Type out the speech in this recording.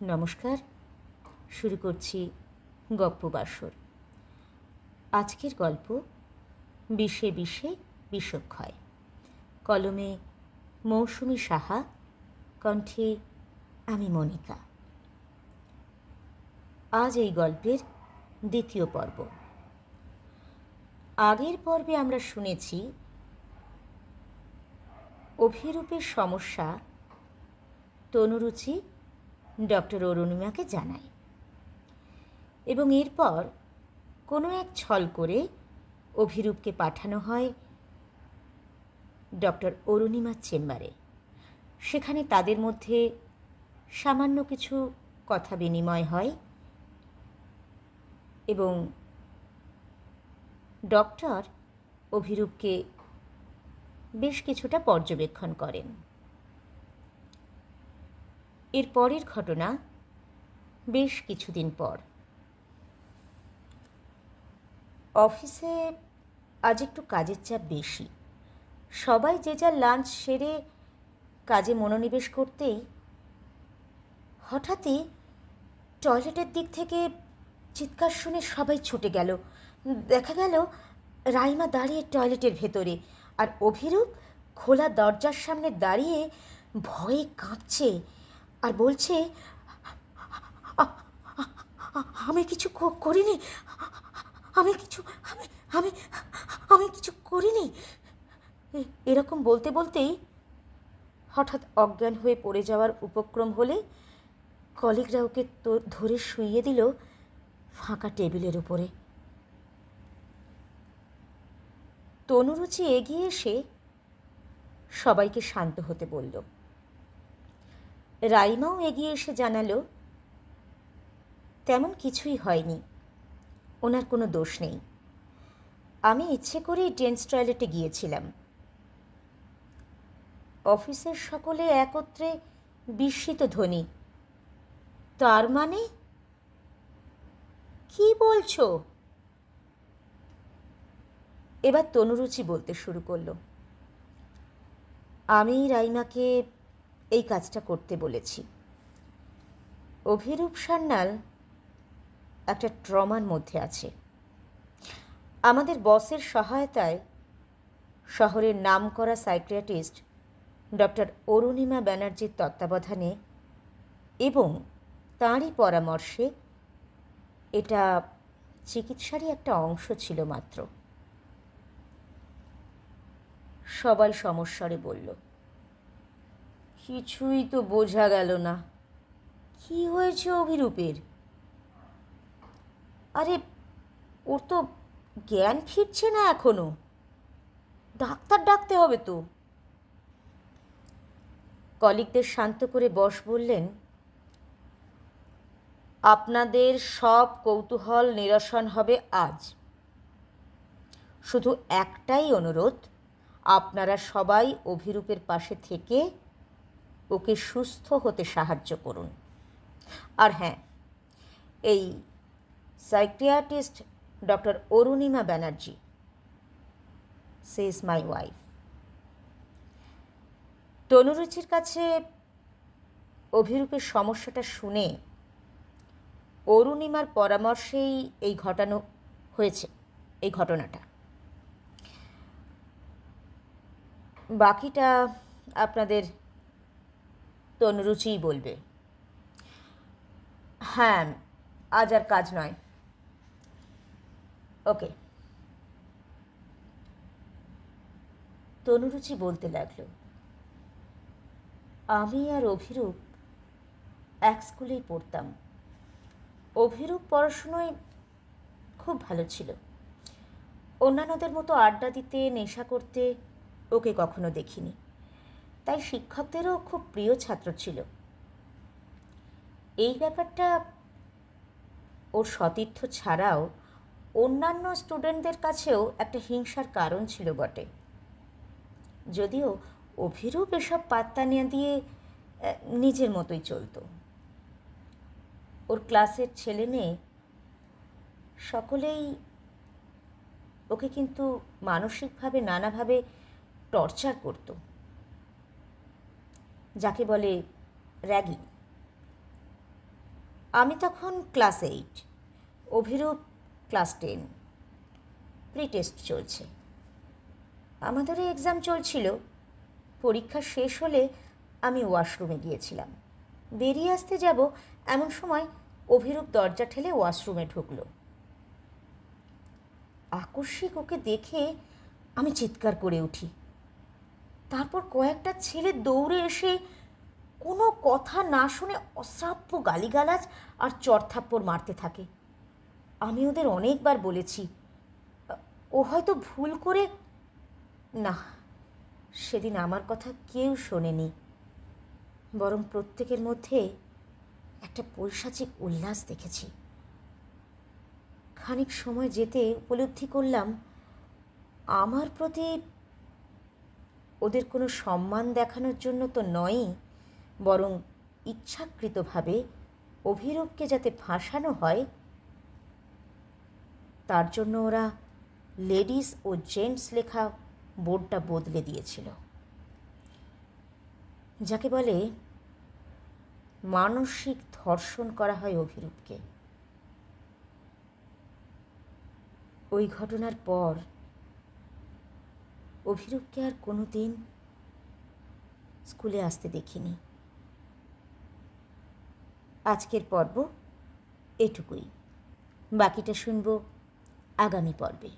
নমস্কার, শুরু করছি গপ্প বাসর। আজকের গল্প বিষে বিষে বিষক্ষয়। কলমে মৌসুমী সাহা, কণ্ঠে আমি মনিকা। আজ এই গল্পের দ্বিতীয় পর্ব। আগের পর্বে আমরা শুনেছি অভিরূপের সমস্যা তনুরুচি ডক্টর অরুণিমাকে জানায় এবং এরপর কোনো এক ছল করে অভিরূপকে পাঠানো হয় ডক্টর অরুণিমার চেম্বারে। সেখানে তাদের মধ্যে সামান্য কিছু কথা বিনিময় হয় এবং ডক্টর অভিরূপকে বেশ কিছুটা পর্যবেক্ষণ করেন। এর পরের ঘটনা বেশ কিছুদিন পর। অফিসে আজ একটু কাজের চাপ বেশি। সবাই যে যার লাঞ্চ সেরে কাজে মনোনিবেশ করতেই হঠাৎই টয়লেটের দিক থেকে চিৎকার শুনে সবাই ছুটে গেল। দেখা গেল রাইমা দাঁড়িয়ে টয়লেটের ভেতরে, আর অভিরূপ খোলা দরজার সামনে দাঁড়িয়ে ভয়ে কাঁপছে আর বলছে, আমি কিছু করিনি, আমি কিছু আমি আমি আমি কিছু করিনি। এরকম বলতে বলতেই হঠাৎ অজ্ঞান হয়ে পড়ে যাওয়ার উপক্রম হলে কলিগরা ওকে ধরে শুইয়ে দিল ফাঁকা টেবিলের উপরে। তনুরুচি এগিয়ে এসে সবাইকে শান্ত হতে বলল। রাইমাও এগিয়ে এসে জানালো তেমন কিছুই হয়নি, ওনার কোনো দোষ নেই। আমি ইচ্ছে করেই জেন্টস টয়লেটে গিয়েছিলাম। অফিসের সকলে একত্রে বিস্মিত ধ্বনি। তার মানে? কি বলছো? এবার তনুরুচি বলতে শুরু করলো, আমি রাইমাকে এই কাজটা করতে বলেছি। অভিরূপ সান্যাল একটা ট্রমার মধ্যে আছে। আমাদের বসের সহায়তায় শহরের নামকরা সাইকিয়াট্রিস্ট ডক্টর অরুণিমা ব্যানার্জির তত্ত্বাবধানে এবং তাঁরই পরামর্শে, এটা চিকিৎসারই একটা অংশ ছিল মাত্র। সবাই সমস্বরে বলল, কিছুই তো বোঝা গেল না। কি হয়েছে অভিরূপের? আরে ওর তো জ্ঞান ফিরছে না এখনো, ডাক্তার ডাকতে হবে তো। কলিগদের শান্ত করে বস বললেন, আপনাদের সব কৌতূহল নিরসন হবে আজ। শুধু একটাই অনুরোধ, আপনারা সবাই অভিরূপের পাশে থেকে ওকে সুস্থ হতে সাহায্য করুন। আর হ্যাঁ, এই সাইকিয়াট্রিস্ট ডক্টর অরুণিমা ব্যানার্জি, সে ইজ মাই ওয়াইফ। তনুরুচির কাছে অভিরূপের সমস্যাটা শুনে অরুণিমার পরামর্শেই এই ঘটনাটা। বাকিটা আপনাদের তনুরুচিই বলবে। হ্যাঁ, আজ আর কাজ নয়। ওকে। তনুরুচি বলতে লাগলো, আমি আর অভিরূপ এক স্কুলেই পড়তাম। অভিরূপ পড়াশুনোয় খুব ভালো ছিল। অন্যান্যদের মতো আড্ডা দিতে, নেশা করতে ওকে কখনো দেখিনি। তাই শিক্ষকদেরও খুব প্রিয় ছাত্র ছিল। এই ব্যাপারটা ওর সতীর্থ ছাড়াও অন্যান্য স্টুডেন্টদের কাছেও একটা হিংসার কারণ ছিল বটে। যদিও অভিরূপ এসব পাত্তা না দিয়ে নিজের মতোই চলত। ওর ক্লাসের ছেলে মেয়ে সকলেই ওকে কিন্তু মানসিকভাবে নানাভাবে টর্চার করত, যাকে বলে র্যাগিং। আমি তখন class 8, Abhirup class 10। Pre test চলছে, আমাদেরও এক্সাম চলছিল। পরীক্ষা শেষ হলে আমি ওয়াশরুমে গিয়েছিলাম। বেরিয়ে আসতে যাব এমন সময় অভিরূপ দরজা ঠেলে ওয়াশরুমে ঢুকলো। আকস্মিক ওকে দেখে আমি চিৎকার করে উঠি। তারপর কয়েকটা ছেলে দৌড়ে এসে কোনো কথা না শুনে অশ্রাব্য গালিগালাজ আর চড়থাপ্পড় মারতে থাকে। আমি ওদের অনেকবার বলেছি, ও হয়তো ভুল করে। না, সেদিন আমার কথা কেউ শোনেনি, বরং প্রত্যেকের মধ্যে একটা পৈশাচিক উল্লাস দেখেছি। খানিক সময় যেতে উপলব্ধি করলাম আমার প্রতি ওদের কোনো সম্মান দেখানোর জন্য তো নয়ই, বরং ইচ্ছাকৃতভাবে অভিরূপকে যাতে ফাঁসানো হয় তার জন্য ওরা লেডিস ও জেন্টস লেখা বোর্ডটা বদলে দিয়েছিল, যাকে বলে মানসিক ধর্ষণ করা হয় অভিরূপকে। ওই ঘটনার পর অভিরূপকে আর কোনো দিন স্কুলে আসতে দেখিনি। আজকের পর্ব এটুকুই, বাকিটা শুনব আগামী পর্বে।